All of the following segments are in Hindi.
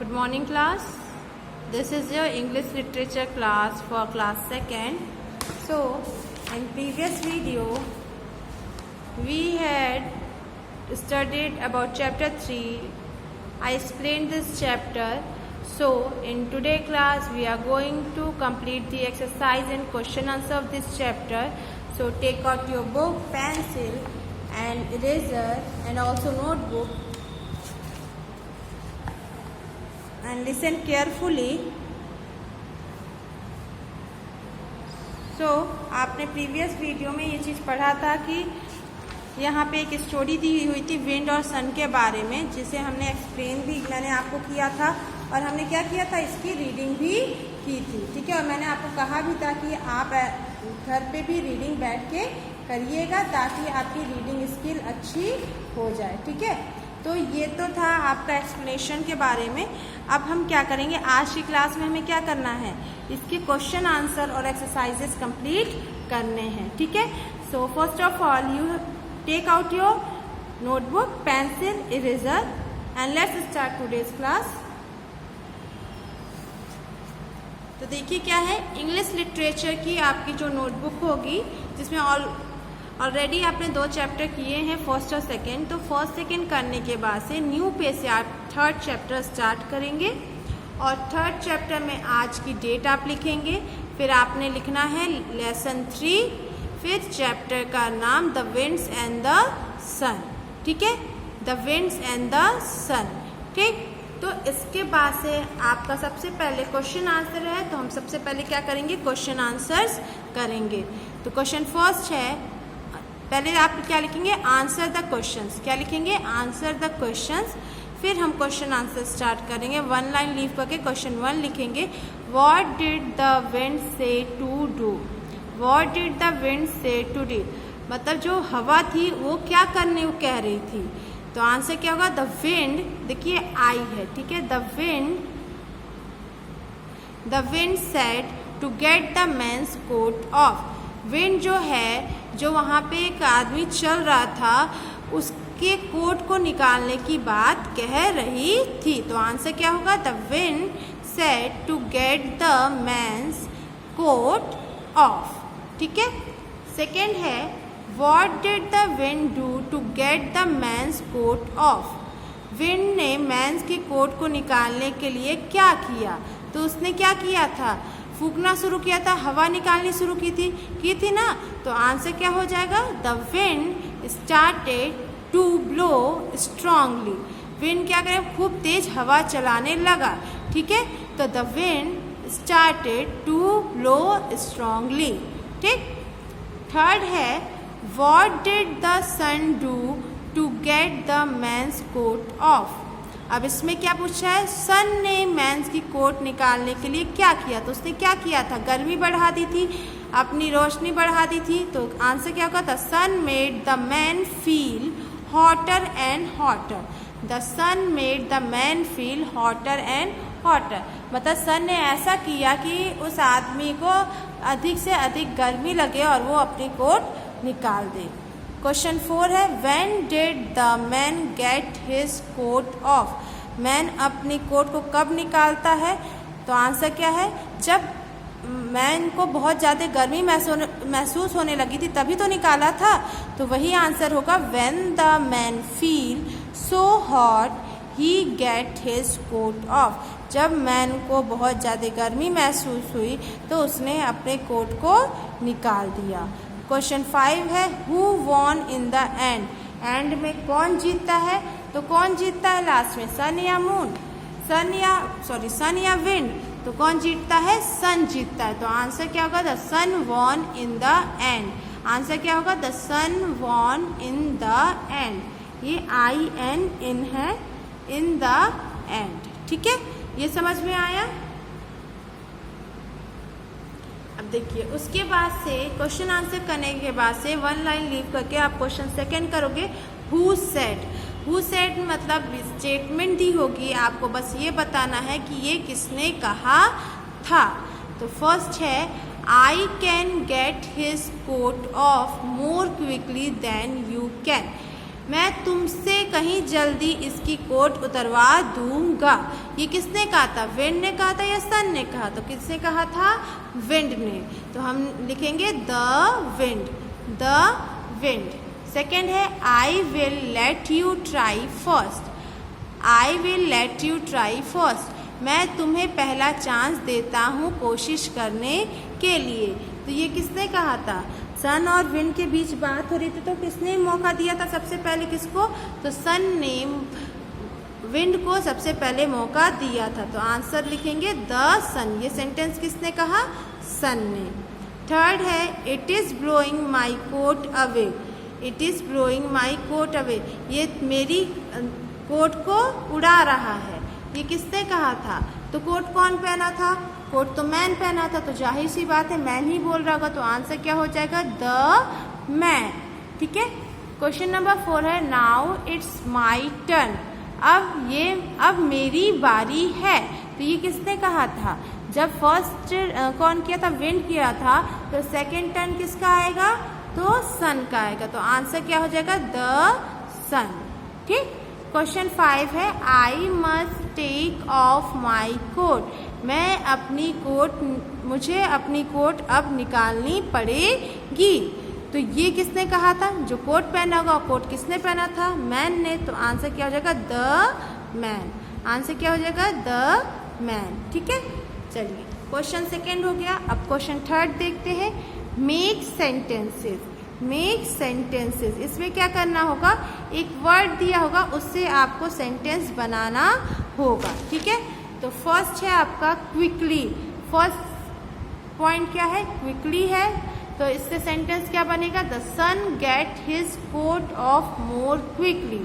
Good morning class. This is your English literature class for class 2nd. So in previous video we had studied about chapter 3. I explained this chapter. So in today class we are going to complete the exercise and question answer of this chapter. So take out your book, pencil and eraser and also notebook and listen carefully. So आपने प्रीवियस वीडियो में ये चीज़ पढ़ा था कि यहाँ पे एक स्टोरी दी हुई थी विंड और सन के बारे में, जिसे हमने एक्सप्लेन भी मैंने आपको किया था और हमने क्या किया था, इसकी रीडिंग भी की थी। ठीक है, और मैंने आपको कहा भी था कि आप घर पे भी रीडिंग बैठ के करिएगा ताकि आपकी रीडिंग स्किल अच्छी हो जाए। ठीक है, तो ये तो था आपका एक्सप्लेनेशन के बारे में। अब हम क्या करेंगे, आज की क्लास में हमें क्या करना है, इसके क्वेश्चन आंसर और एक्सरसाइजेस कंप्लीट करने हैं। ठीक है, so first of all you take out your notebook, pencil, eraser and let's start today's class. तो देखिए क्या है, इंग्लिश लिटरेचर की आपकी जो नोटबुक होगी जिसमें ऑलरेडी आपने 2 चैप्टर किए हैं, फर्स्ट और सेकंड। तो फर्स्ट सेकंड करने के बाद से न्यू पेज से आप थर्ड चैप्टर स्टार्ट करेंगे और थर्ड चैप्टर में आज की डेट आप लिखेंगे। फिर आपने लिखना है लेसन 3, फिर चैप्टर का नाम the winds and the sun. ठीक है, the winds and the sun. ठीक, तो इसके बाद से आपका सबसे पहले क्वेश्चन आंसर है, तो हम सबसे पहले क्या करेंगे, क्वेश्चन आंसर्स करेंगे। तो क्वेश्चन फर्स्ट है, पहले आप क्या लिखेंगे, आंसर द क्वेश्चंस। क्या लिखेंगे, आंसर द क्वेश्चंस। फिर हम क्वेश्चन आंसर स्टार्ट करेंगे, 1 लाइन लीव करके क्वेश्चन 1 लिखेंगे। What did the wind say to do. What did the wind say to do, मतलब जो हवा थी वो क्या करने को कह रही थी। तो आंसर क्या होगा, द विंड, देखिए आई है। ठीक है, the wind said to get the man's coat off. Wind जो है, जो वहाँ पे एक आदमी चल रहा था, उसके कोट को निकालने की बात कह रही थी। तो आंसर क्या होगा, the wind said to get the man's coat off. ठीक है, सेकेंड है, what did the wind do to get the man's coat off. Wind ने मेंस के कोट को निकालने के लिए क्या किया। तो उसने क्या किया था, फूकना शुरू किया था, हवा निकालनी शुरू की थी ना। तो आंसर क्या हो जाएगा, the wind started to blow strongly. Wind क्या करे, खूब तेज हवा चलाने लगा। ठीक है, तो the wind started to blow strongly. ठीक, थर्ड है, what did the sun do to get the man's coat off. अब इसमें क्या पूछा है, सन ने मेंस की कोट निकालने के लिए क्या किया। तो उसने क्या किया था, गर्मी बढ़ा दी थी, अपनी रोशनी बढ़ा दी थी। तो आंसर क्या होगा, the sun made the man feel hotter and hotter. The sun made the man feel hotter and hotter, मतलब सन ने ऐसा किया कि उस आदमी को अधिक से अधिक गर्मी लगे और वो अपनी कोट निकाल दे। क्वेश्चन 4 है, when did the man get his coat off. Man अपनी कोट को कब निकालता है। तो आंसर क्या है, जब मैन को बहुत ज़्यादा गर्मी महसूस होने लगी थी तभी तो निकाला था। तो वही आंसर होगा, when the man feel so hot he get his coat off. जब मैन को बहुत ज़्यादा गर्मी महसूस हुई तो उसने अपने कोट को निकाल दिया। क्वेश्चन 5 है, who won in the and. And में कौन जीतता है। तो कौन जीतता है लास्ट में, सन या मून, सन या विंड। तो कौन जीतता है, सन जीतता है। तो आंसर क्या होगा, the sun won in the end. Answer क्या होगा, the sun won in the end. ये IN इन है, इन द एंड। ठीक है, ये समझ में आया। अब देखिए, उसके बाद से क्वेश्चन आंसर करने के बाद से 1 लाइन लीव करके आप क्वेश्चन सेकंड करोगे, हु सेड। हु सेड मतलब स्टेटमेंट दी होगी, आपको बस ये बताना है कि ये किसने कहा था। तो फर्स्ट है, I can get his coat off more quickly than you can. मैं तुमसे कहीं जल्दी इसकी कोट उतरवा दूंगा। ये किसने कहा था? विंड ने कहा था या सन ने कहा? तो किसने कहा था? विंड ने। तो हम लिखेंगे the wind, the wind. Second है I will let you try first. I will let you try first. मैं तुम्हें पहला चांस देता हूँ कोशिश करने के लिए। तो ये किसने कहा था? सन और विंड के बीच बात हो रही थी, तो किसने मौका दिया था सबसे पहले? किसको? तो सन ने विंड को सबसे पहले मौका दिया था। तो आंसर लिखेंगे द सन। ये सेंटेंस किसने कहा? सन ने। थर्ड है it is blowing my coat away. It is blowing my coat away. ये मेरी कोट को उड़ा रहा है। ये किसने कहा था? तो कोट कौन पहना था? कोट तो मैन पहना था, तो जाहिर सी बात है मैन ही बोल रहा होगा। तो आंसर क्या हो जाएगा? The man. ठीक है। क्वेश्चन नंबर 4 है नाउ इट्स माई टर्न। अब मेरी बारी है। तो ये किसने कहा था? जब फर्स्ट कौन किया था? विंड किया था। तो सेकेंड टर्न किसका आएगा? तो सन का आएगा। तो आंसर क्या हो जाएगा? The sun. ठीक। क्वेश्चन 5 है I must take off my coat. मुझे अपनी कोट अब निकालनी पड़ेगी। तो ये किसने कहा था? जो कोट पहना होगा, कोट किसने पहना था? मैन ने। तो आंसर क्या हो जाएगा? The man. आंसर क्या हो जाएगा? The man. ठीक है। चलिए क्वेश्चन सेकेंड हो गया। अब क्वेश्चन थर्ड देखते हैं। Make sentences. Make sentences. इसमें क्या करना होगा? एक वर्ड दिया होगा, उससे आपको सेंटेंस बनाना होगा। ठीक है। तो फर्स्ट है आपका क्विकली। फर्स्ट पॉइंट क्या है? क्विकली है। तो इससे सेंटेंस क्या बनेगा? The sun get his coat off more quickly.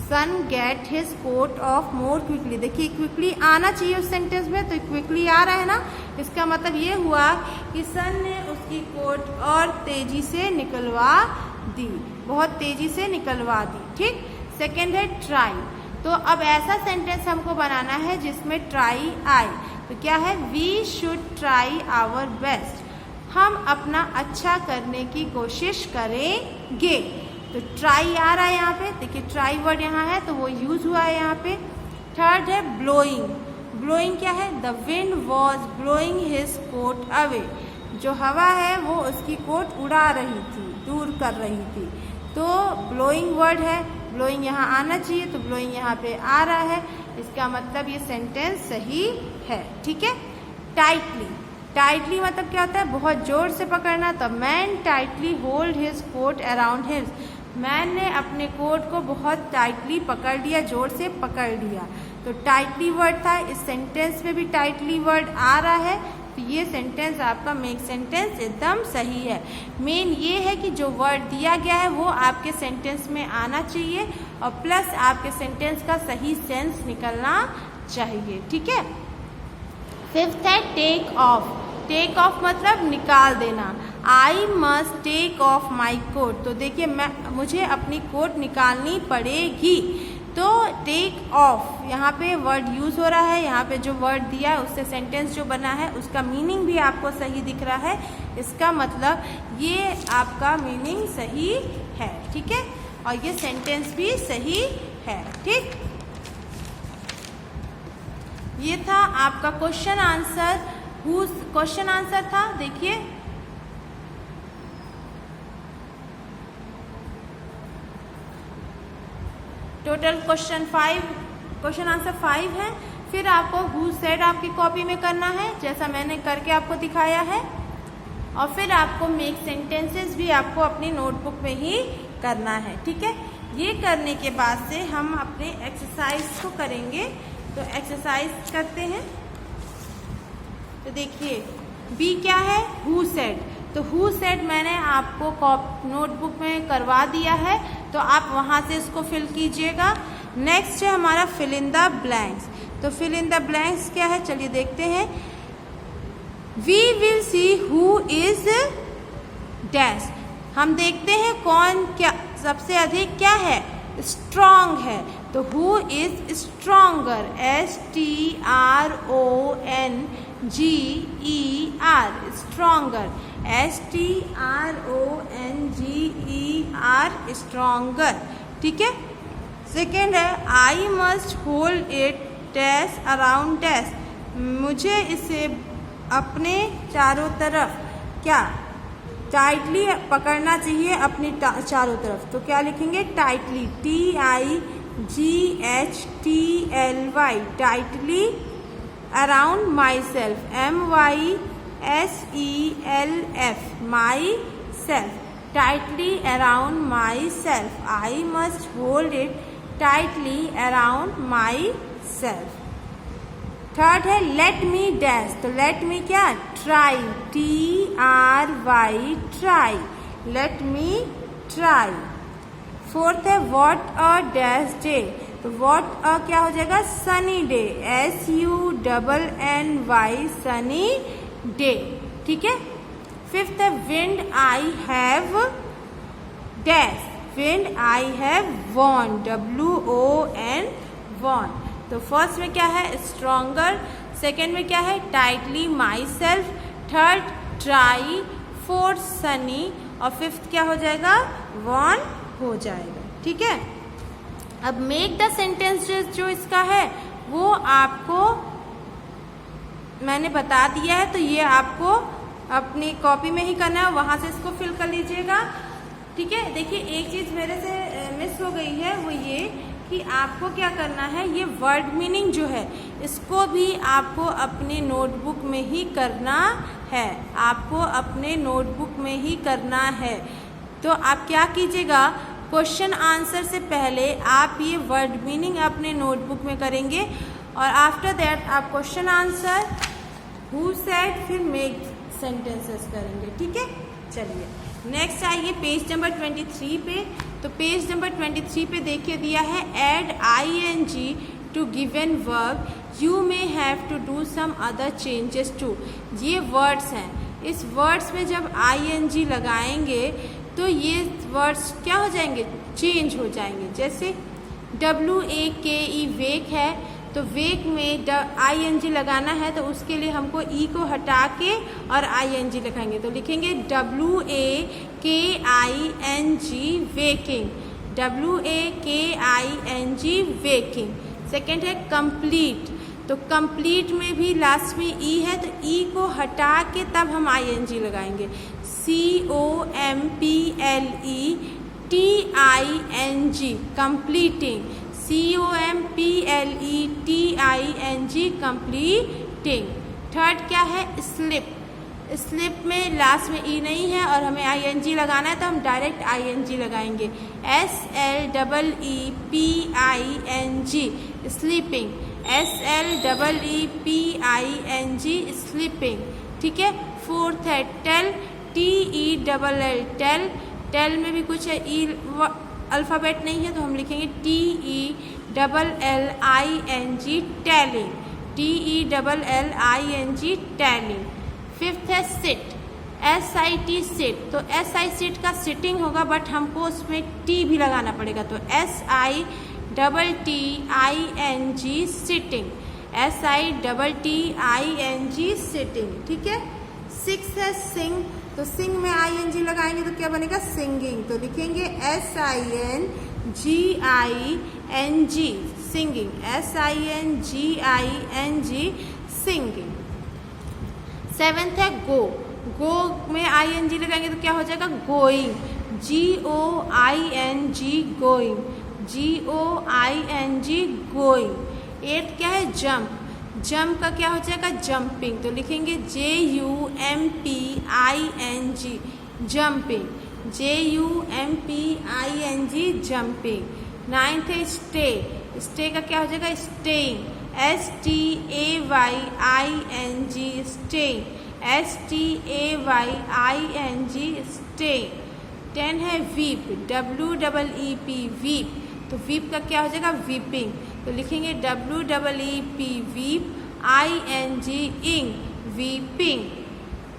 Sun get his coat off more quickly. देखिए क्विकली आना चाहिए उस सेंटेंस में, तो क्विकली आ रहा है ना। इसका मतलब ये हुआ कि सन ने उसकी कोट और तेजी से निकलवा दी, बहुत तेजी से निकलवा दी। ठीक। सेकेंड है ट्राई। तो अब ऐसा सेंटेंस हमको बनाना है जिसमें ट्राई आए। तो क्या है? We should try our best. हम अपना अच्छा करने की कोशिश करेंगे। तो ट्राई आ रहा है यहाँ पे। देखिए ट्राई वर्ड यहाँ है, तो वो यूज हुआ है यहाँ पे। थर्ड है ब्लोइंग। ब्लोइंग क्या है? The wind was blowing his coat away. जो हवा है वो उसकी कोट उड़ा रही थी, दूर कर रही थी। तो ब्लोइंग वर्ड है, ब्लोइंग यहाँ आना चाहिए, तो ब्लोइंग यहाँ पे आ रहा है। इसका मतलब ये सेंटेंस सही है। ठीक है। टाइटली। टाइटली मतलब क्या होता है? बहुत जोर से पकड़ना। तो man tightly hold his coat around him. Man ने अपने कोट को बहुत टाइटली पकड़ लिया, जोर से पकड़ लिया। तो टाइटली वर्ड था। इस सेंटेंस में भी टाइटली वर्ड आ रहा है। तो ये सेंटेंस आपका मेक सेंटेंस एकदम सही है। मेन ये है कि जो वर्ड दिया गया है वो आपके सेंटेंस में आना चाहिए, और प्लस आपके सेंटेंस का सही सेंस निकलना चाहिए। ठीक है। फिफ्थ है टेक ऑफ। टेक ऑफ मतलब निकाल देना। I must take off my coat. तो देखिए मुझे अपनी कोट निकालनी पड़ेगी। तो टेक ऑफ यहाँ पे वर्ड यूज हो रहा है। यहाँ पे जो वर्ड दिया है उससे सेंटेंस जो बना है उसका मीनिंग भी आपको सही दिख रहा है। इसका मतलब ये आपका मीनिंग सही है। ठीक है। और ये सेंटेंस भी सही है। ठीक। ये था आपका क्वेश्चन आंसर। क्वेश्चन आंसर था। देखिए टोटल क्वेश्चन आंसर 5 है। फिर आपको हु सेड आपकी कॉपी में करना है, जैसा मैंने करके आपको दिखाया है। और फिर आपको मेक सेंटेंसेस भी आपको अपनी नोटबुक में ही करना है। ठीक है। ये करने के बाद से हम अपने एक्सरसाइज को करेंगे। तो एक्सरसाइज करते हैं। तो देखिए बी क्या है? Who said. तो हु सेड मैंने आपको नोटबुक में करवा दिया है, तो आप वहाँ से इसको फिल कीजिएगा। नेक्स्ट है हमारा फिल इन द ब्लैंक्स। तो फिल इन द ब्लैंक्स क्या है? चलिए देखते हैं। We will see who is dash. हम देखते हैं कौन क्या सबसे अधिक क्या है? स्ट्रॉन्ग है। तो who is stronger? STRONGER stronger. STRONGER stronger. ठीक है। सेकेंड है I must hold it dash around dash, मुझे इसे अपने चारों तरफ क्या टाइटली पकड़ना चाहिए अपनी चारों तरफ। तो क्या लिखेंगे tightly, TIGHTLY, tightly around my self, MYSELF, my self, tightly around my self, I must hold it tightly around my self. Third है लेट मी डैश, तो लेट मी क्या try, TRY, try, let me try. Fourth है व्हाट अ डैश डे, तो व्हाट अ क्या हो जाएगा sunny day, SUNNY, sunny day, ठीक है। फिफ्थ है wind I have dash, wind I have von, WON, von. तो फर्स्ट में क्या है स्ट्रॉन्गर, सेकेंड में क्या है tightly my self, third try, fourth Sunny और फिफ्थ क्या हो जाएगा वॉन हो जाएगा, ठीक है। अब मेक द सेंटेंस जो इसका है वो आपको मैंने बता दिया है, तो ये आपको अपनी कॉपी में ही करना है, वहां से इसको फिल कर लीजिएगा, ठीक है। देखिए एक चीज मेरे से मिस हो गई है, वो ये कि आपको क्या करना है, ये वर्ड मीनिंग जो है इसको भी आपको अपने नोटबुक में ही करना है, आपको अपने नोटबुक में ही करना है। तो आप क्या कीजिएगा, क्वेश्चन आंसर से पहले आप ये वर्ड मीनिंग अपने नोटबुक में करेंगे और आफ्टर दैट आप क्वेश्चन आंसर, हु सेड, फिर मेक सेंटेंसेस करेंगे, ठीक है। चलिए नेक्स्ट आइए पेज नंबर 23 पे। तो पेज नंबर 23 पे देखिए दिया है add ING to given verb, you may have to do some other changes to. ये वर्ड्स हैं, इस वर्ड्स में जब ING लगाएंगे तो ये वर्ड्स क्या हो जाएंगे चेंज हो जाएंगे। जैसे WAKE वेक है, तो वेक में ING लगाना है तो उसके लिए हमको ई को हटा के और ING लिखेंगे, तो लिखेंगे WAKING waking, WAKING waking. Second है कंप्लीट, तो कंप्लीट में भी लास्ट में ई है तो ई को हटा के तब हम ING लगाएंगे, COMPLETING completing, COMPLETING completing. Third क्या है स्लिप, स्लिप में लास्ट में ई नहीं है और हमें ING लगाना है तो हम डायरेक्ट ING लगाएंगे, SLEEPING स्लीपिंग, SLEEPING स्लीपिंग, ठीक है। फोर्थ है टेल, TELL टेल, टेल में भी कुछ है ई अल्फ़ाबेट नहीं है तो हम लिखेंगे TELLING telling, TELLING telling. Fifth है सिट, SIT सिट, तो SI सिट का सिटिंग होगा बट हमको उसमें T भी लगाना पड़ेगा, तो SITTING सिटिंग, SITTING सिटिंग, ठीक है। सिक्स है सिंग, तो सिंग में ING लगाएंगे तो क्या बनेगा सिंगिंग, तो लिखेंगे SINGING singing, SINGING singing. Seventh है गो, गो में ING लगाएंगे तो क्या हो जाएगा going, GOING going, GOING going. Eight क्या है जंप, जंप का क्या हो जाएगा जंपिंग, तो लिखेंगे JUMPING jumping, JUMPING jumping. Ninth है स्टे, स्टे का क्या हो जाएगा staying, STAYING staying, STAYING staying. 10 है वीप, WEEP वीप, तो वीप का क्या हो जाएगा वीपिंग, तो लिखेंगे WEEP वीप ING इंग वीपिंग।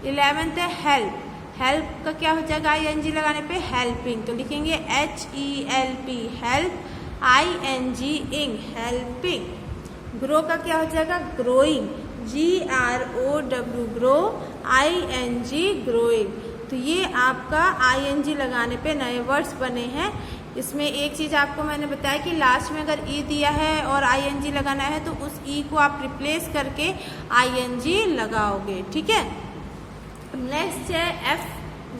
11th है हेल्प, हेल्प का क्या हो जाएगा ING लगाने पे हेल्पिंग, तो लिखेंगे HELP हेल्प ING इंग हेल्पिंग। ग्रो का क्या हो जाएगा growing, GROW grow ING growing. तो ये आपका ING लगाने पे नए वर्ड्स बने हैं इसमें एक चीज़ आपको मैंने बताया कि लास्ट में अगर ई दिया है और ING लगाना है तो उस ई को आप रिप्लेस करके ING लगाओगे, ठीक है। नेक्स्ट है F,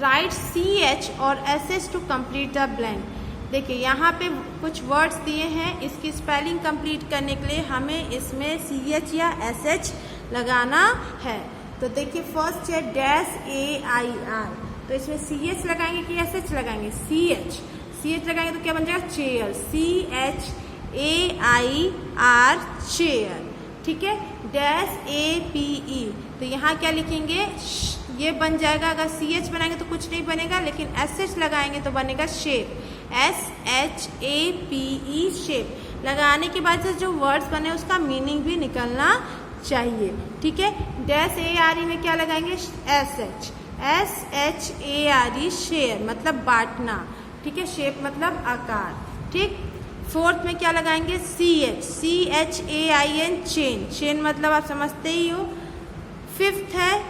राइट CH और SH to complete the blank. देखिए यहाँ पे कुछ वर्ड्स दिए हैं, इसकी स्पेलिंग कंप्लीट करने के लिए हमें इसमें CH या SH लगाना है। तो देखिए फर्स्ट है -AIR, तो इसमें CH लगाएंगे कि SH लगाएंगे? CH लगाएंगे तो क्या बन जाएगा? चेयर, CHAIR चेयर, ठीक है। -APE, तो यहाँ क्या लिखेंगे? ये बन जाएगा। अगर CH बनाएंगे तो कुछ नहीं बनेगा, लेकिन SH लगाएंगे तो बनेगा शेप, SHAPE शेप। लगाने के बाद से जो वर्ड्स बने उसका मीनिंग भी निकलना चाहिए, ठीक है। -ARE में क्या लगाएंगे? SH, SHARE शेयर मतलब बांटना, ठीक है। शेप मतलब आकार, ठीक। फोर्थ में क्या लगाएंगे? CHAIN चेन, चेन मतलब आप समझते ही हो। फिफ्थ है,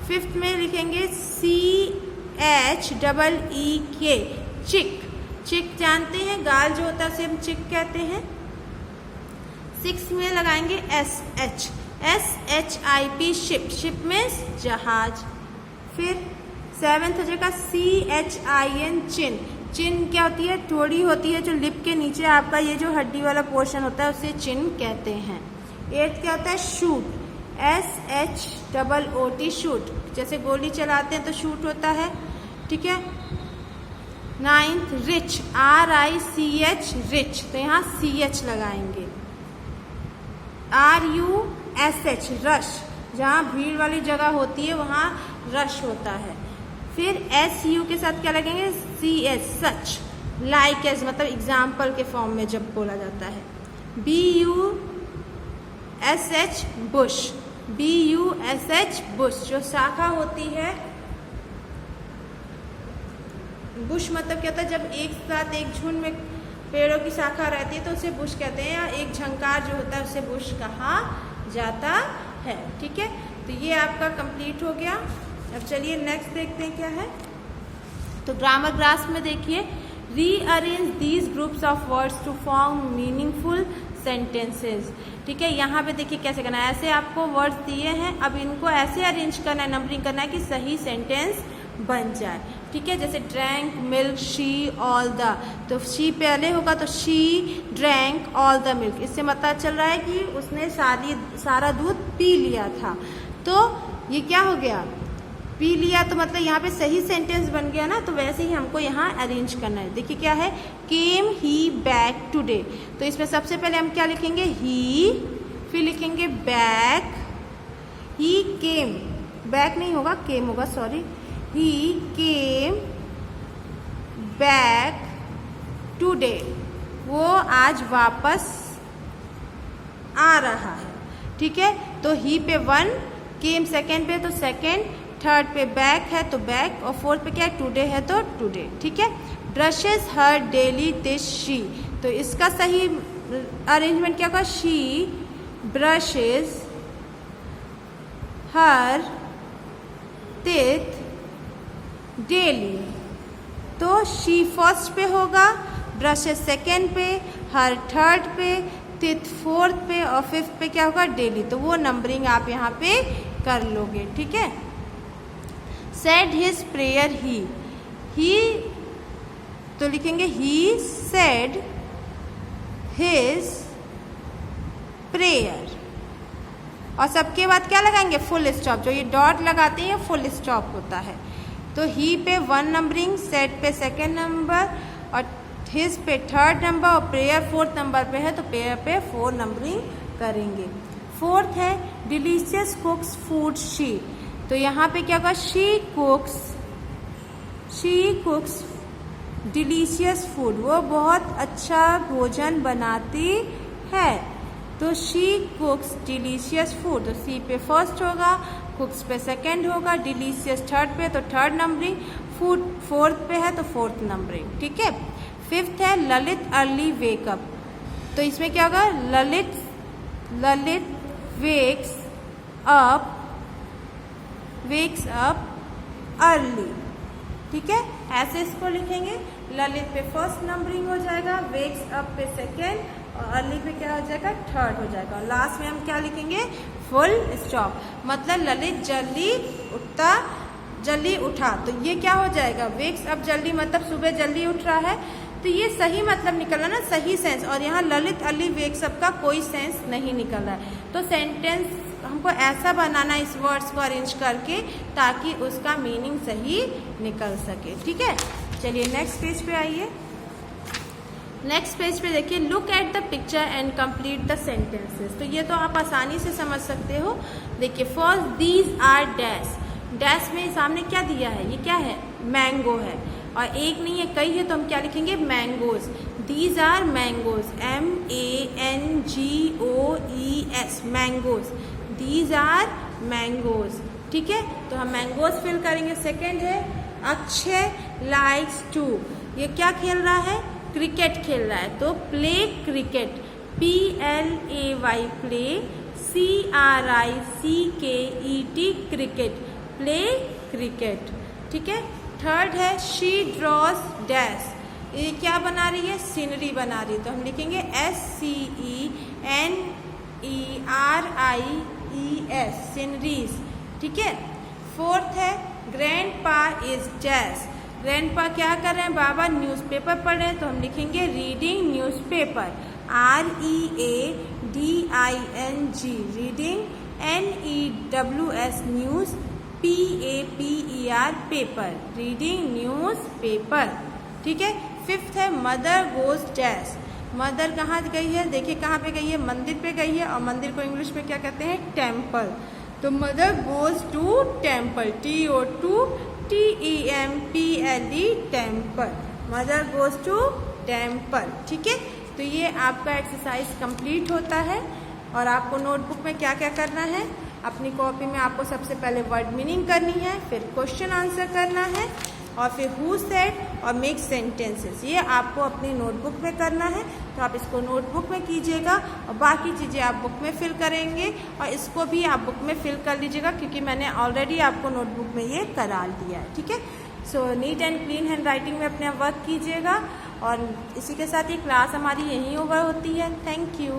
फिफ्थ में लिखेंगे CHEEK चिक, चिक जानते हैं, गाल जो होता है उसे हम चिक कहते हैं। सिक्स में लगाएंगे SHIP शिप, शिप में जहाज। फिर सेवेंथ हो जाएगा CHIN चिन, चिन क्या होती है? ठोड़ी होती है जो लिप के नीचे आपका ये जो हड्डी वाला पोर्शन होता है उसे चिन कहते हैं। एट्थ क्या होता है? शूट, SHOOT शूट, जैसे गोली चलाते हैं तो शूट होता है, ठीक है। नाइन्थ रिच, RICH रिच, तो यहाँ CH लगाएंगे। RUSH रश, जहाँ भीड़ वाली जगह होती है वहाँ रश होता है। फिर SU के साथ क्या लगेंगे? CS सच, लाइक एज मतलब एग्जाम्पल के फॉर्म में जब बोला जाता है। BUSH बुश, BUSH बुश, जो शाखा होती है। बुश मतलब क्या होता है? जब एक साथ एक झुंड में पेड़ों की शाखा रहती है तो उसे बुश कहते हैं, या एक झंकार जो होता है उसे बुश कहा जाता है, ठीक है। तो ये आपका कंप्लीट हो गया। अब चलिए नेक्स्ट देखते हैं क्या है। तो ग्रामर ग्रास में देखिए, rearrange these groups of words to form meaningful sentences, ठीक है। यहाँ पे देखिए कैसे करना है, ऐसे आपको वर्ड्स दिए हैं, अब इनको ऐसे अरेंज करना है, नंबरिंग करना है कि सही सेंटेंस बन जाए, ठीक है। जैसे drank milk she all the, तो शी पहले होगा तो she drank all the milk, इससे पता चल रहा है कि उसने सारा दूध पी लिया था। तो ये क्या हो गया? पी लिया, तो मतलब यहाँ पे सही सेंटेंस बन गया ना। तो वैसे ही हमको यहाँ अरेंज करना है। देखिए क्या है, केम ही बैक टुडे, तो इसमें सबसे पहले हम क्या लिखेंगे? ही, फिर लिखेंगे बैक, ही केम, बैक नहीं होगा केम होगा, सॉरी। ही केम बैक टुडे, वो आज वापस आ रहा है, ठीक है। तो ही पे 1, केम सेकेंड पे तो सेकेंड, थर्ड पे बैक है तो बैक, और फोर्थ पे क्या है? टुडे है तो टुडे, ठीक है। Brushes her daily dish she, तो इसका सही अरेंजमेंट क्या होगा? She brushes her teeth daily, तो शी फर्स्ट पे होगा, ब्रशेस सेकेंड पे, हर थर्ड पे, टीथ फोर्थ पे, और फिफ्थ पे क्या होगा? डेली। तो वो नंबरिंग आप यहाँ पे कर लोगे, ठीक है। सेड हिज प्रेयर ही, तो लिखेंगे ही सेड हिज प्रेयर, और सबके बाद क्या लगाएंगे? फुल स्टॉप, जो ये डॉट लगाते हैं फुल स्टॉप होता है। तो ही पे 1 नंबरिंग, सेड पे सेकेंड नंबर, और हिज पे थर्ड नंबर, और प्रेयर फोर्थ नंबर पे है तो प्रेयर पे 4 नंबरिंग करेंगे। फोर्थ है डिलीशियस कुक्स फूड शी, तो यहाँ पे क्या होगा? शी कुक्स डिलीशियस फूड, वो बहुत अच्छा भोजन बनाती है। तो शी कुक्स डिलीशियस फूड, तो सी पे फर्स्ट होगा, कुक्स पे सेकेंड होगा, डिलीशियस थर्ड पे तो थर्ड नंबरिंग, फूड फोर्थ पे है तो फोर्थ नंबरिंग, ठीक है। फिफ्थ है ललित अर्ली वेकअप, तो इसमें क्या होगा? ललित वेक्स अप अर्ली, ठीक है, ऐसे इसको लिखेंगे। ललित पे फर्स्ट नंबरिंग हो जाएगा, वेक्स अप पे सेकेंड, और अर्ली पे क्या हो जाएगा, थर्ड हो जाएगा। और लास्ट में हम क्या लिखेंगे, फुल स्टॉप। मतलब ललित जल्दी उठा, तो ये क्या हो जाएगा, वेक्स अप जल्दी, मतलब सुबह जल्दी उठ रहा है, तो ये सही मतलब निकल रहा है ना, सही सेंस। और यहाँ ललित अर्ली वेक्स अप का कोई सेंस नहीं निकल रहा है। तो सेंटेंस हमको ऐसा बनाना है, इस वर्ड्स को अरेंज करके, ताकि उसका मीनिंग सही निकल सके। ठीक है, चलिए नेक्स्ट पेज पे आइए। नेक्स्ट पेज पे देखिए, look at the picture and complete the sentences. तो ये तो आप आसानी से समझ सकते हो। देखिए, first these are dash, dash में सामने क्या दिया है, ये क्या है, मैंगो है, और एक नहीं है कई है, तो हम क्या लिखेंगे, mangoes. These are mangoes, MANGOES, mangoes. These are mangoes. ठीक है, तो हम मैंगोज फिल करेंगे। सेकेंड है, अक्षय लाइक्स टू, ये क्या खेल रहा है, क्रिकेट खेल रहा है, तो play cricket, PLAY, play, CRICKET, cricket, play cricket. ठीक है, थर्ड है, शी ड्रॉज डैश, ये क्या बना रही है, सीनरी बना रही है, तो हम लिखेंगे SCENERIES, सीनरीज। ठीक है, फोर्थ है, ग्रैंडपा इज डैश, ग्रैंडपा क्या कर रहे हैं, बाबा न्यूज़पेपर पढ़ रहे हैं, तो हम लिखेंगे reading newspaper, READING, reading, NEWS, news, PAPER, paper, reading news paper. ठीक है, फिफ्थ है, मदर गोज डैश, मदर कहाँ गई है, देखिए कहाँ पे गई है, मंदिर पे गई है, और मंदिर को इंग्लिश में क्या कहते हैं, टेम्पल, तो mother goes to temple, TOTTEMPLE, temple, mother goes to temple. ठीक है, तो ये आपका एक्सरसाइज कंप्लीट होता है। और आपको नोटबुक में क्या क्या करना है, अपनी कॉपी में आपको सबसे पहले वर्ड मीनिंग करनी है, फिर क्वेश्चन आंसर करना है, और फिर हु सेड और मेक सेंटेंसेस, ये आपको अपनी नोटबुक में करना है। तो आप इसको नोटबुक में कीजिएगा, और बाकी चीज़ें आप बुक में फिल करेंगे, और इसको भी आप बुक में फिल कर लीजिएगा, क्योंकि मैंने ऑलरेडी आपको नोटबुक में ये करा दिया है। ठीक है, so neat and clean handwriting में अपना वर्क कीजिएगा। और इसी के साथ ये क्लास हमारी यहीं ओवर होती है। Thank you.